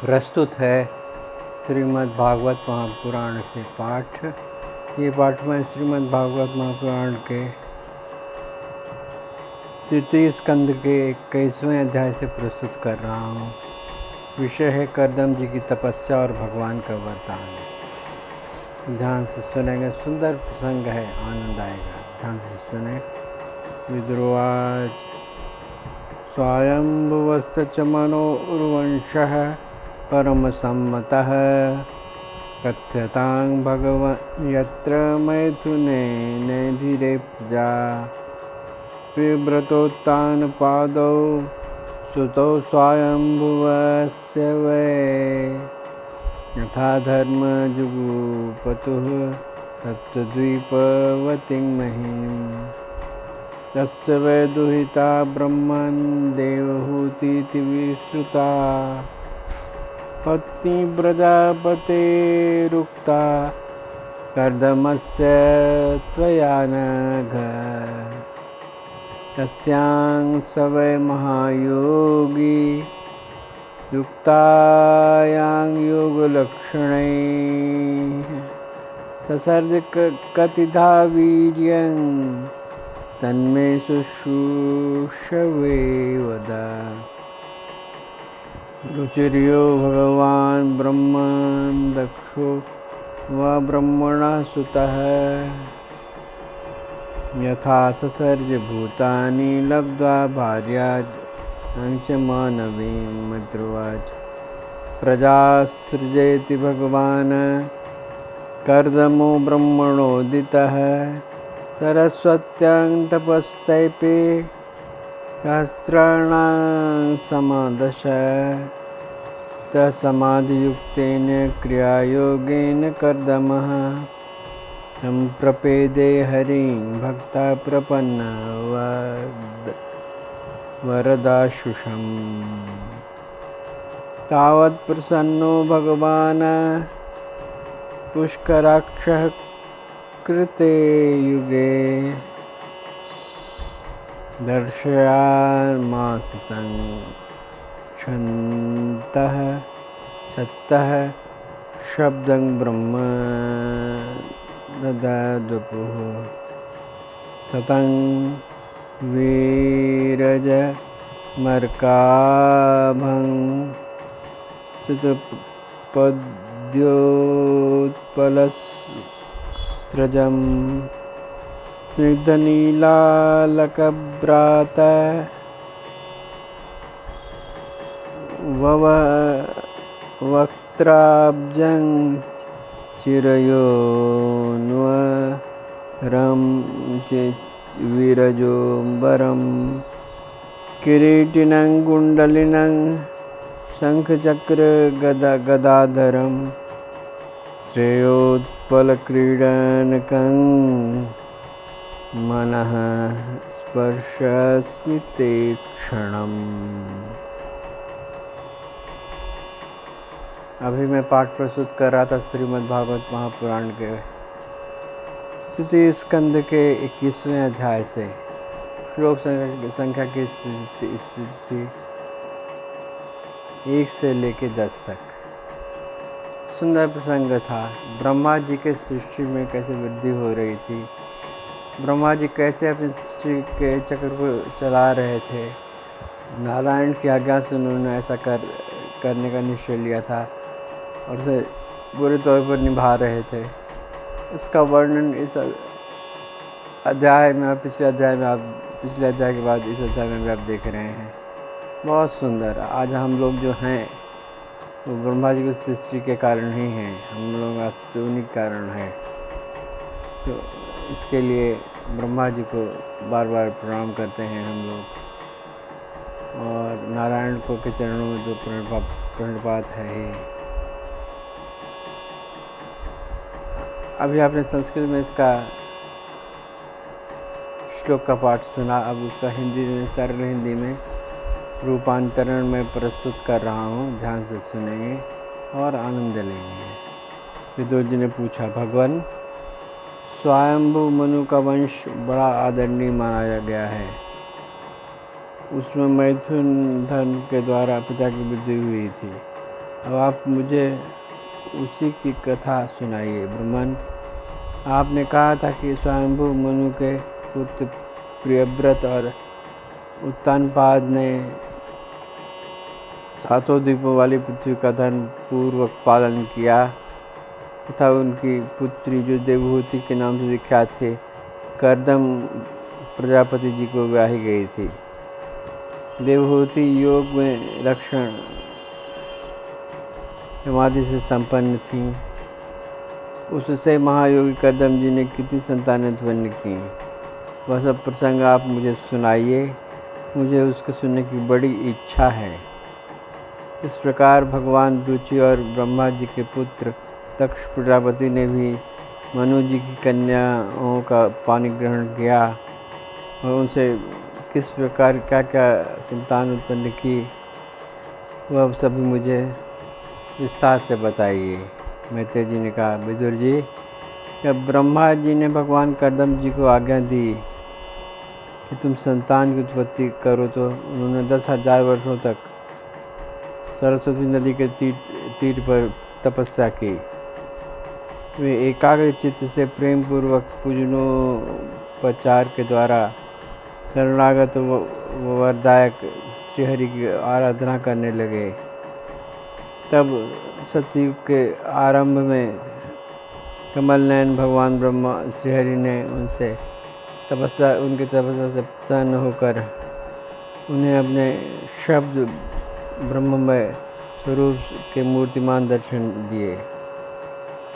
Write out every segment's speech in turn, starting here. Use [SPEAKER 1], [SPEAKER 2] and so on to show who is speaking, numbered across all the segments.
[SPEAKER 1] प्रस्तुत है श्रीमद् भागवत महापुराण से पाठ। ये पाठ मैं श्रीमद् भागवत महापुराण के तृतीय स्कंद के 21वें अध्याय से प्रस्तुत कर रहा हूँ। विषय है कर्दम जी की तपस्या और भगवान का वरदान। ध्यान से सुनेंगे, सुंदर प्रसंग है, आनंद आएगा। ध्यान से सुने। विद्रुवाच स्वायंभुवस्य च मनोर्वंशः परमसम्मतः कथ्यतां भगवन् यत्र मैथुनेनैधिरे प्रजा प्रिव्रतोत्तानपादौ सुतौ स्वायंभुवस्य वै यथा धर्मजुगुपतुः सप्तद्वीपवतीं महीम् तस्य वै दुहिता ब्रह्मन् देवहूतीति विश्रुता पत्नी प्रजापतेरुक्ता कर्दमस्य त्वया नघ तस्यां स वै महायोगी युक्तायां योगलक्षणैः ससर्ज कतिधा वीर्यं तन्मे शुश्रूषवे वद। रुचिर्यो भगवान् ब्रह्मन् दक्षो वा ब्रह्मणः सुतः यथा ससर्ज भूतानि लब्ध्वा भार्यां च मानवीं। मद्रुवाच प्रजासृजेति भगवान् कर्दमो ब्रह्मणोदितः सरस्वत्यां तपस्तैपे शास्त्राणां समादश तत्समाधियुक्तेन क्रियायोगेन कर्दमः सम्प्रपेदे हरिं भक्ता प्रपन्न वरदाशुषम्। तावत् प्रसन्नो भगवान् पुष्कराक्षः कृते युगे दर्शयामास तं क्षन्तः शब्दं ब्रह्म ददाद्वपुः सतं वीरजमर्काभं सुतपद्योत्पलस्रजं स्निग्धनीलालकभ्रात वक्त्राब्जं चिरयोन्वरं विरजोम्बरं किरीटिनं कुण्डलिनं शङ्खचक्रगदाधरं श्रेयोत्पलक्रीडनकं मनः स्पर्शस्मिते क्षणम्। अभी मैं पाठ प्रस्तुत कर रहा था श्रीमद् भागवत महापुराण के तृतीय स्कंद के 21वें अध्याय से। श्लोक संख्या की स्थिति 1 से लेकर 10 तक। सुंदर प्रसंग था। ब्रह्मा जी के सृष्टि में कैसे वृद्धि हो रही थी, ब्रह्मा जी कैसे अपनी सृष्टि के चक्र को चला रहे थे। नारायण की आज्ञा से उन्होंने ऐसा करने का निश्चय लिया था और उसे पूरे तौर पर निभा रहे थे। इसका वर्णन इस अध्याय में और पिछले अध्याय के बाद इस अध्याय में भी आप देख रहे हैं। बहुत सुंदर। आज हम लोग जो हैं वो ब्रह्मा जी की सृष्टि के कारण ही हैं। हम लोग अस्तित्व उन्हीं के कारण है। तो इसके लिए ब्रह्मा जी को बार बार प्रणाम करते हैं हम लोग। और नारायण को के चरणों में जो प्रणपात है ही। अभी आपने संस्कृत में इसका श्लोक का पाठ सुना। अब उसका हिंदी में, सरल हिंदी में रूपांतरण में प्रस्तुत कर रहा हूँ। ध्यान से सुनेंगे और आनंद लेंगे। विदुर जी ने पूछा, भगवान स्वयंभू मनु का वंश बड़ा आदरणीय माना गया है। उसमें मैथुन धर्म के द्वारा पिता की वृद्धि हुई थी। अब आप मुझे उसी की कथा सुनाइए। ब्रह्मन, आपने कहा था कि स्वयंभू मनु के पुत्र प्रियव्रत और उत्तानपाद ने सातों द्वीपों वाली पृथ्वी का धर्म पूर्वक पालन किया तथा उनकी पुत्री जो देवहूति के नाम से विख्यात थे कर्दम प्रजापति जी को ब्याही गई थी। देवहूति योग में लक्षण समाधि से संपन्न थी। उससे महायोगी कर्दम जी ने कितनी संतानें उत्पन्न की, वह सब प्रसंग आप मुझे सुनाइए। मुझे उसके सुनने की बड़ी इच्छा है। इस प्रकार भगवान रुचि और ब्रह्मा जी के पुत्र दक्ष प्रजापति ने भी मनु जी की कन्याओं का पानी ग्रहण किया और उनसे किस प्रकार क्या क्या संतान उत्पन्न की, वह सभी मुझे विस्तार से बताइए। मैत्रेय जी ने कहा, विदुर जी, जब ब्रह्मा जी ने भगवान कर्दम जी को आज्ञा दी कि तुम संतान की उत्पत्ति करो तो उन्होंने 10,000 वर्षों तक सरस्वती नदी के तीर पर तपस्या की। वे एकाग्र चित्त से प्रेम पूर्वक पूजनोपचार के द्वारा शरणागत वरदायक श्रीहरि की आराधना करने लगे। तब सतयुग के आरंभ में कमल नयन भगवान ब्रह्मा श्रीहरि ने उनकी तपस्या से प्रसन्न होकर उन्हें अपने शब्द ब्रह्ममय स्वरूप के मूर्तिमान दर्शन दिए।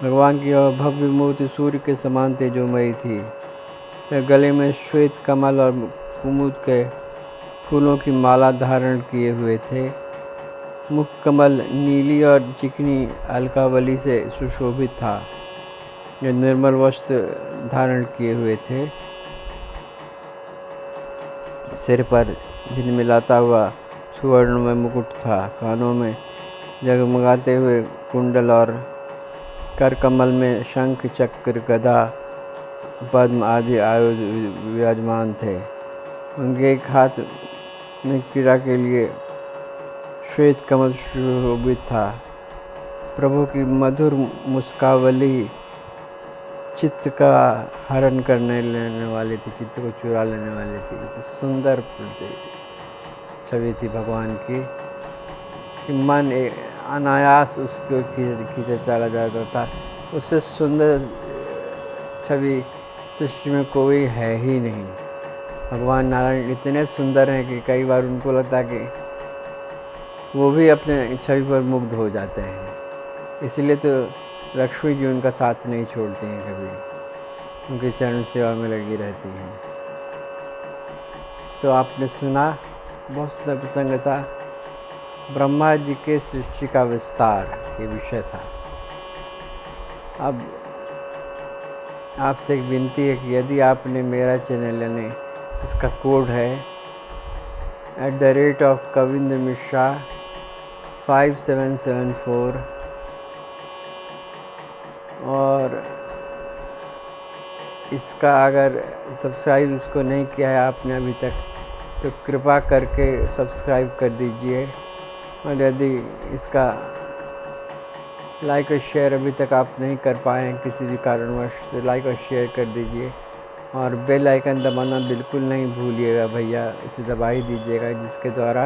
[SPEAKER 1] भगवान की वह भव्य मूर्ति सूर्य के समान तेजोमयी थी। वह गले में श्वेत कमल और कुमुद के फूलों की माला धारण किए हुए थे। मुख कमल नीली और चिकनी अलकावली से सुशोभित था। यह निर्मल वस्त्र धारण किए हुए थे। सिर पर झिलमिलाता हुआ सुवर्णमय मुकुट था। कानों में जगमगाते हुए कुंडल और कर कमल में शंख चक्र गदा पद्म आदि आयुध विराजमान थे। उनके एक हाथ में क्रीड़ा के लिए श्वेत कमल सुशोभित था। प्रभु की मधुर मुस्कावली चित्त का हरण करने लेने वाली थी, चित्त को चुरा लेने वाली थी। तो सुंदर छवि थी भगवान की कि मन अनायास उसको खींचा चला जाता था। उससे सुंदर छवि सृष्टि में कोई है ही नहीं। भगवान नारायण इतने सुंदर हैं कि कई बार उनको लगता है कि वो भी अपने छवि पर मुग्ध हो जाते हैं। इसलिए तो लक्ष्मी जी उनका साथ नहीं छोड़ती हैं, कभी उनके चरण सेवा में लगी रहती हैं। तो आपने सुना, बहुत सुंदर प्रसंग था। ब्रह्मा जी के सृष्टि का विस्तार ये विषय था। अब आपसे एक विनती है कि यदि आपने मेरा चैनल, यानी इसका कोड है @कविंद्र मिश्रा 5774, और इसका अगर सब्सक्राइब इसको नहीं किया है आपने अभी तक, तो कृपा करके सब्सक्राइब कर दीजिए। और यदि इसका लाइक और शेयर अभी तक आप नहीं कर पाए हैं किसी भी कारणवश, तो लाइक और शेयर कर दीजिए। और बेल आइकन दबाना बिल्कुल नहीं भूलिएगा भैया, इसे दबा ही दीजिएगा, जिसके द्वारा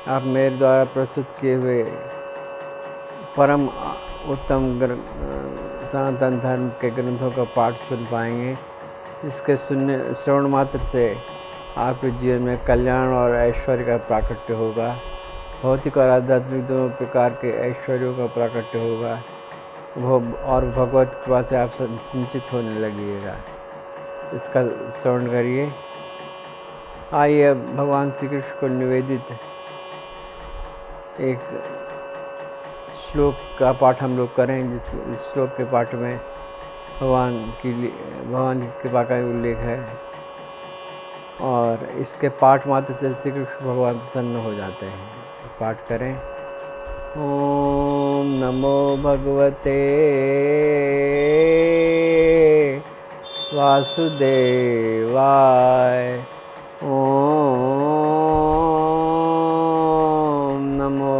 [SPEAKER 1] आप मेरे द्वारा प्रस्तुत किए हुए परम उत्तम सनातन धर्म के ग्रंथों का पाठ सुन पाएंगे। इसके श्रवण मात्र से आपके जीवन में कल्याण और ऐश्वर्य का प्राकट्य होगा। भौतिक और आध्यात्मिक दोनों प्रकार के ऐश्वर्यों का प्राकट्य होगा और भगवत कृपा से आप सिंचित होने लगिएगा। इसका श्रवण करिए। आइए भगवान श्री कृष्ण को निवेदित एक श्लोक का पाठ हम लोग करें, जिस श्लोक के पाठ में भगवान की कृपा का उल्लेख है, और इसके पाठ मात्र से श्री कृष्ण भगवान प्रसन्न हो जाते हैं। पाठ करें। ओम नमो भगवते वासुदेवाय। ओम नमो